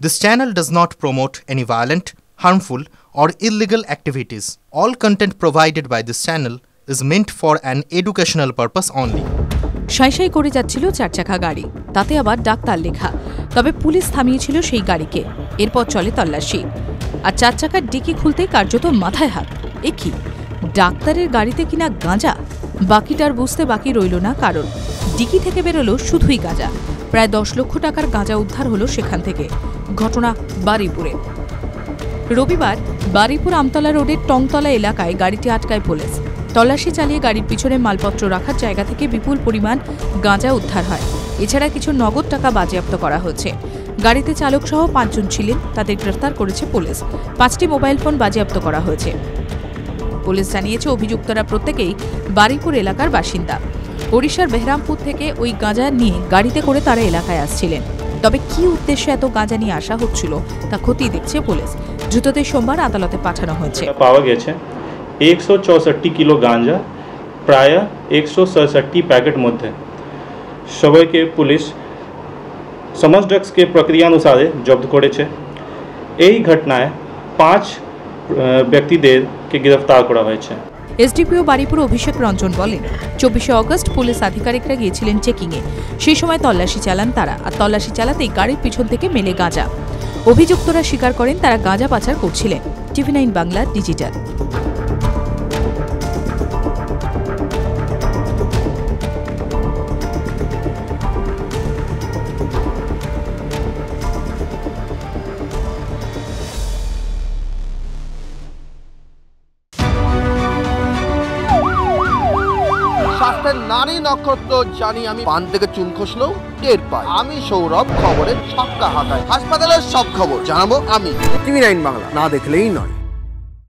This channel does not promote any violent, harmful, or illegal activities. All content provided by this channel is meant for an educational purpose only. সাইসাই করে যাচ্ছিল চারচাকা গাড়ি, তাতে আবার doctor লেখা। তবে police থামিয়েছিল সেই গাড়িকে। এরপর চলে তল্লাশি। আর চারচাকার ডিকি খুলতেই কার্যত মাথায় হাত। এ কি, ডাক্তারের গাড়িতে কিনা গাঁজা? বাকিটার বুঝতে বাকি রইল না, কারণ ডিকি থেকে বেরোলো শুধুই গাঁজা। প্রায় 10 লক্ষ টাকার গাঁজা উদ্ধার হলো সেখান থেকে। ঘটনা বারুইপুরে। রবিবার বারুইপুর আমতলা রোডের টংতলা এলাকায় গাড়িটি আটকায় পুলিশ। তল্লাশি চালিয়ে গাড়ির পিছনে মালপত্র রাখার জায়গা থেকে বিপুল পরিমাণ গাঁজা উদ্ধার হয়। এছাড়া কিছু নগদ টাকা বাজেয়াপ্ত করা হয়েছে। গাড়িতে চালকসহ 5 জন ছিলেন, তাদের গ্রেফতার করেছে পুলিশ। 5টি মোবাইল ফোন বাজেয়াপ্ত করা হয়েছে। পুলিশ জানিয়েছে অভিযুক্তরা প্রত্যেকেই বারুইপুর এলাকার বাসিন্দা। ওড়িশার বেহরামপুর থেকে ওই গাঁজা নিয়ে গাড়িতে করে তারা এলাকায় আসছিলেন। তবে কি উদ্দেশ্যে এত গাঁজা নিয়ে আসা হচ্ছিল তা খতিয়ে দেখছে পুলিশ। দ্রুতদের সোমবার আদালতে পাঠানো হয়েছে। পাওয়া গেছে 164 কিলো গাঁজা, প্রায় 167 প্যাকেট মধ্যে। সবাইকে পুলিশ সমস্ত ড্রাগসকে প্রক্রিয়ানুসারে জব্দ করেছে। এই ঘটনায় 5 ব্যক্তিদেরকে গ্রেফতার করা হয়েছে। এসডিপিও বারুইপুর অভিষেক রঞ্জন বলেন, 24শে অগস্ট পুলিশ আধিকারিকরা গিয়েছিলেন চেকিংয়ে। সেই সময় তল্লাশি চালান তারা, আর তল্লাশি চালাতেই গাড়ির পিছন থেকে মেলে গাঁজা। অভিযুক্তরা স্বীকার করেন তারা গাঁজা পাচার করছিলেন। TV9 Bangla digital. নারী নক্ষত্র জানি আমি, পান থেকে চুন খসলেও টের পাই। আমি সৌরভ, খবরের ছক্কা হাঁকাই। হাসপাতালের সব খবর জানাবো আমি। TV9 বাংলা, না দেখলেই নয়।